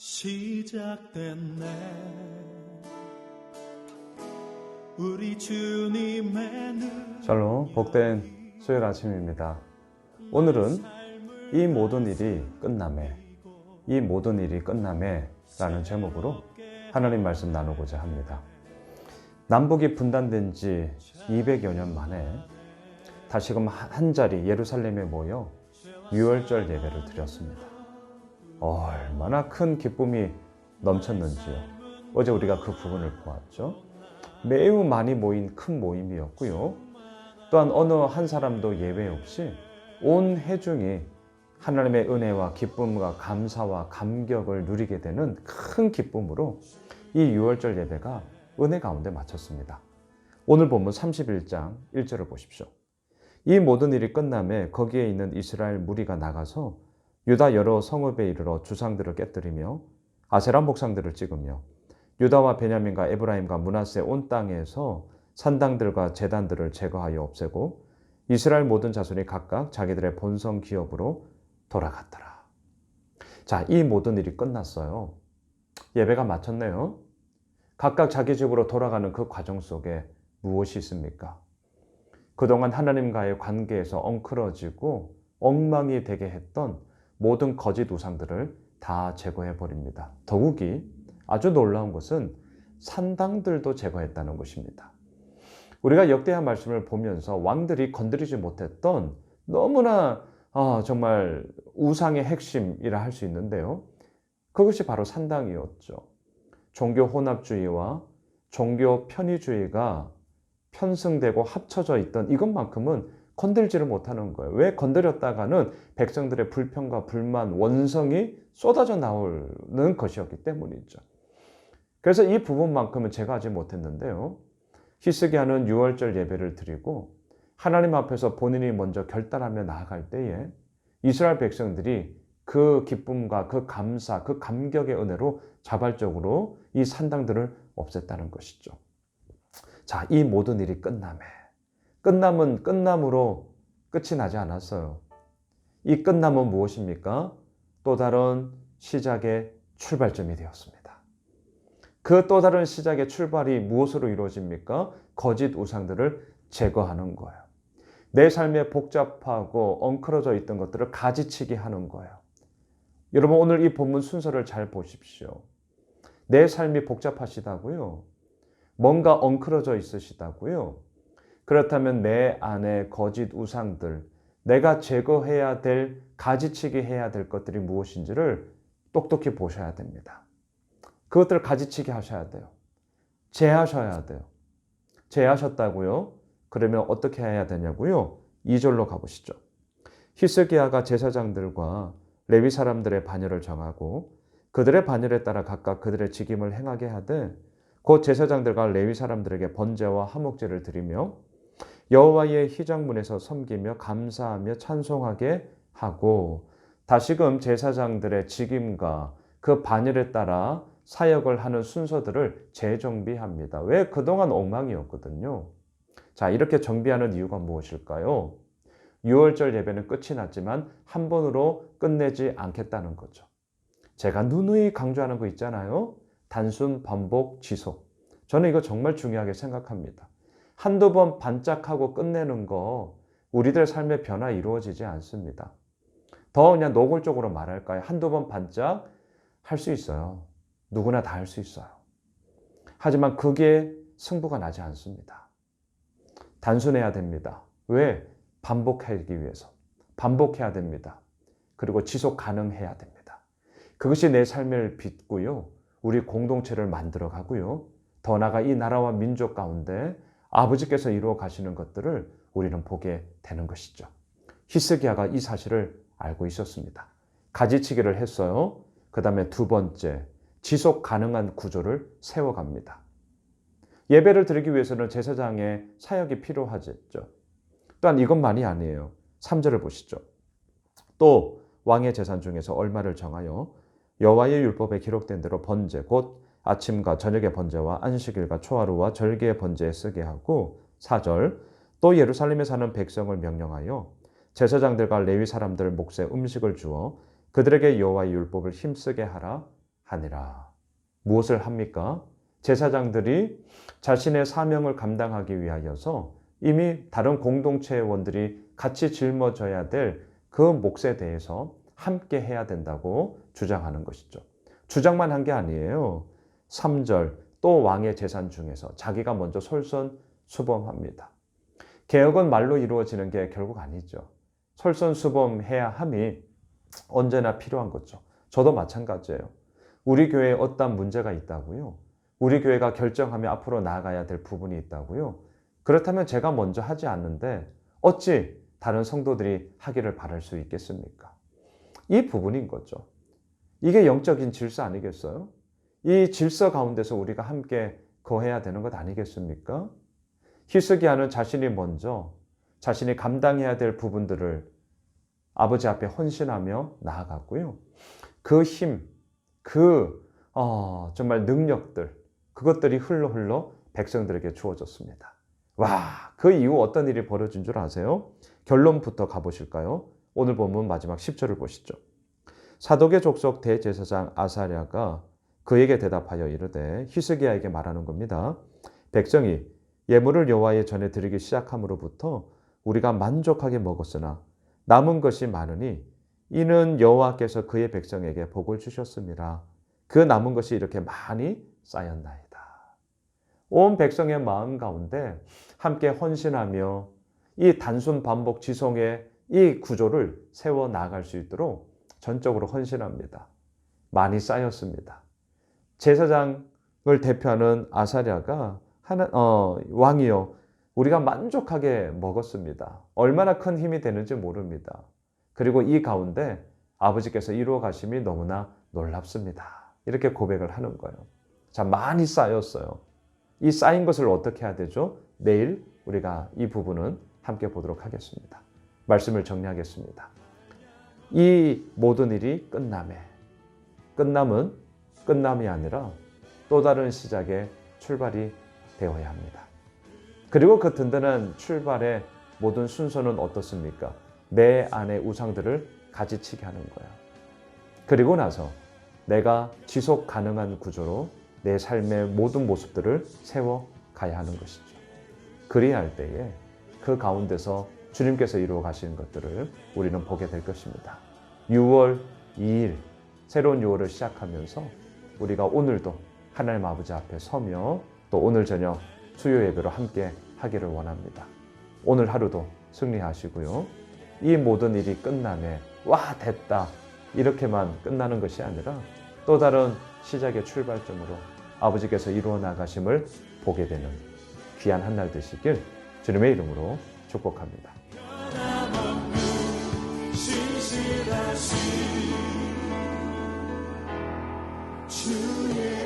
시작됐네. 우리 주님의 샬롬, 복된 수요일 아침입니다. 오늘은 이 모든 일이 끝남에, 이 모든 일이 끝남에 라는 제목으로 하나님 말씀 나누고자 합니다. 남북이 분단된 지 200여 년 만에 다시금 한자리 예루살렘에 모여 유월절 예배를 드렸습니다. 얼마나 큰 기쁨이 넘쳤는지요. 어제 우리가 그 부분을 보았죠. 매우 많이 모인 큰 모임이었고요. 또한 어느 한 사람도 예외 없이 온 회중이 하나님의 은혜와 기쁨과 감사와 감격을 누리게 되는 큰 기쁨으로 이 유월절 예배가 은혜 가운데 마쳤습니다. 오늘 본문 31장 1절을 보십시오. 이 모든 일이 끝남에 거기에 있는 이스라엘 무리가 나가서 유다 여러 성읍에 이르러 주상들을 깨뜨리며 아세라 목상들을 찍으며 유다와 베냐민과 에브라임과 므낫세 온 땅에서 산당들과 제단들을 제거하여 없애고 이스라엘 모든 자손이 각각 자기들의 본성 기업으로 돌아갔더라. 자, 이 모든 일이 끝났어요. 예배가 마쳤네요. 각각 자기 집으로 돌아가는 그 과정 속에 무엇이 있습니까? 그동안 하나님과의 관계에서 엉클어지고 엉망이 되게 했던 모든 거짓 우상들을 다 제거해 버립니다. 더욱이 아주 놀라운 것은 산당들도 제거했다는 것입니다. 우리가 역대하 말씀을 보면서 왕들이 건드리지 못했던 너무나 정말 우상의 핵심이라 할 수 있는데요. 그것이 바로 산당이었죠. 종교 혼합주의와 종교 편의주의가 편승되고 합쳐져 있던 이것만큼은 건들지를 못하는 거예요. 왜? 건드렸다가는 백성들의 불평과 불만, 원성이 쏟아져 나오는 것이었기 때문이죠. 그래서 이 부분만큼은 제가 하지 못했는데요. 히스기야는 유월절 예배를 드리고 하나님 앞에서 본인이 먼저 결단하며 나아갈 때에 이스라엘 백성들이 그 기쁨과 그 감사, 그 감격의 은혜로 자발적으로 이 산당들을 없앴다는 것이죠. 자, 이 모든 일이 끝남은 끝남으로 끝이 나지 않았어요. 이 끝남은 무엇입니까? 또 다른 시작의 출발점이 되었습니다. 그 또 다른 시작의 출발이 무엇으로 이루어집니까? 거짓 우상들을 제거하는 거예요. 내 삶에 복잡하고 엉클어져 있던 것들을 가지치기 하는 거예요. 여러분, 오늘 이 본문 순서를 잘 보십시오. 내 삶이 복잡하시다고요? 뭔가 엉클어져 있으시다고요? 그렇다면 내 안에 거짓 우상들, 내가 제거해야 될, 가지치기 해야 될 것들이 무엇인지를 똑똑히 보셔야 됩니다. 그것들을 가지치기 하셔야 돼요. 제하셔야 돼요. 제하셨다고요? 그러면 어떻게 해야 되냐고요? 2절로 가보시죠. 히스기야가 제사장들과 레위 사람들의 반열을 정하고 그들의 반열에 따라 각각 그들의 직임을 행하게 하되 곧 제사장들과 레위 사람들에게 번제와 화목제를 드리며 여호와의 희장문에서 섬기며 감사하며 찬송하게 하고 다시금 제사장들의 직임과 그 반열에 따라 사역을 하는 순서들을 재정비합니다. 왜? 그동안 엉망이었거든요. 자, 이렇게 정비하는 이유가 무엇일까요? 유월절 예배는 끝이 났지만 한 번으로 끝내지 않겠다는 거죠. 제가 누누이 강조하는 거 있잖아요. 단순, 반복, 지속. 저는 이거 정말 중요하게 생각합니다. 한두 번 반짝하고 끝내는 거 우리들 삶의 변화 이루어지지 않습니다. 더 그냥 노골적으로 말할까요? 한두 번 반짝 할 수 있어요. 누구나 다 할 수 있어요. 하지만 그게 승부가 나지 않습니다. 단순해야 됩니다. 왜? 반복하기 위해서. 반복해야 됩니다. 그리고 지속 가능해야 됩니다. 그것이 내 삶을 빚고요. 우리 공동체를 만들어 가고요. 더 나아가 이 나라와 민족 가운데 아버지께서 이루어 가시는 것들을 우리는 보게 되는 것이죠. 히스기야가 이 사실을 알고 있었습니다. 가지치기를 했어요. 그 다음에 두 번째, 지속 가능한 구조를 세워갑니다. 예배를 드리기 위해서는 제사장의 사역이 필요하죠. 또한 이것만이 아니에요. 3절을 보시죠. 또 왕의 재산 중에서 얼마를 정하여 여호와의 율법에 기록된 대로 번제 곧 아침과 저녁의 번제와 안식일과 초하루와 절기의 번제에 쓰게 하고 4절 또 예루살렘에 사는 백성을 명령하여 제사장들과 레위 사람들 몫에 음식을 주어 그들에게 여호와의 율법을 힘쓰게 하라 하니라. 무엇을 합니까? 제사장들이 자신의 사명을 감당하기 위하여서 이미 다른 공동체원들이 같이 짊어져야 될 그 몫에 대해서 함께 해야 된다고 주장하는 것이죠. 주장만 한 게 아니에요. 3절 또 왕의 재산 중에서 자기가 먼저 솔선수범합니다. 개혁은 말로 이루어지는 게 결국 아니죠. 솔선수범해야 함이 언제나 필요한 거죠. 저도 마찬가지예요. 우리 교회에 어떤 문제가 있다고요? 우리 교회가 결정하며 앞으로 나아가야 될 부분이 있다고요? 그렇다면 제가 먼저 하지 않는데 어찌 다른 성도들이 하기를 바랄 수 있겠습니까? 이 부분인 거죠. 이게 영적인 질서 아니겠어요? 이 질서 가운데서 우리가 함께 거해야 되는 것 아니겠습니까? 히스기야는 자신이 먼저 자신이 감당해야 될 부분들을 아버지 앞에 헌신하며 나아갔고요. 그 힘, 정말 능력들, 그것들이 흘러 백성들에게 주어졌습니다. 와, 그 이후 어떤 일이 벌어진 줄 아세요? 결론부터 가보실까요? 오늘 본문 마지막 10절을 보시죠. 사독의 족속 대제사장 아사랴가 그에게 대답하여 이르되, 히스기야에게 말하는 겁니다. 백성이 예물을 여호와의 전에 드리기 시작함으로부터 우리가 만족하게 먹었으나 남은 것이 많으니 이는 여호와께서 그의 백성에게 복을 주셨습니다. 그 남은 것이 이렇게 많이 쌓였나이다. 온 백성의 마음 가운데 함께 헌신하며 이 단순 반복 지성의 이 구조를 세워 나갈 수 있도록 전적으로 헌신합니다. 많이 쌓였습니다. 제사장을 대표하는 아사랴가 왕이요, 우리가 만족하게 먹었습니다. 얼마나 큰 힘이 되는지 모릅니다. 그리고 이 가운데 아버지께서 이루어 가심이 너무나 놀랍습니다. 이렇게 고백을 하는 거예요. 자, 많이 쌓였어요. 이 쌓인 것을 어떻게 해야 되죠? 내일 우리가 이 부분은 함께 보도록 하겠습니다. 말씀을 정리하겠습니다. 이 모든 일이 끝남은 끝남이 아니라 또 다른 시작의 출발이 되어야 합니다. 그리고 그 든든한 출발의 모든 순서는 어떻습니까? 내 안의 우상들을 가지치게 하는 거예요. 그리고 나서 내가 지속 가능한 구조로 내 삶의 모든 모습들을 세워가야 하는 것이죠. 그리야 할 때에 그 가운데서 주님께서 이루어 가시는 것들을 우리는 보게 될 것입니다. 6월 2일 새로운 6월을 시작하면서 우리가 오늘도 하나님 아버지 앞에 서며 또 오늘 저녁 수요 예배로 함께 하기를 원합니다. 오늘 하루도 승리하시고요. 이 모든 일이 끝남에 와 됐다 이렇게만 끝나는 것이 아니라 또 다른 시작의 출발점으로 아버지께서 이루어 나가심을 보게 되는 귀한 한 날 되시길 주님의 이름으로 축복합니다. 신실하신 주의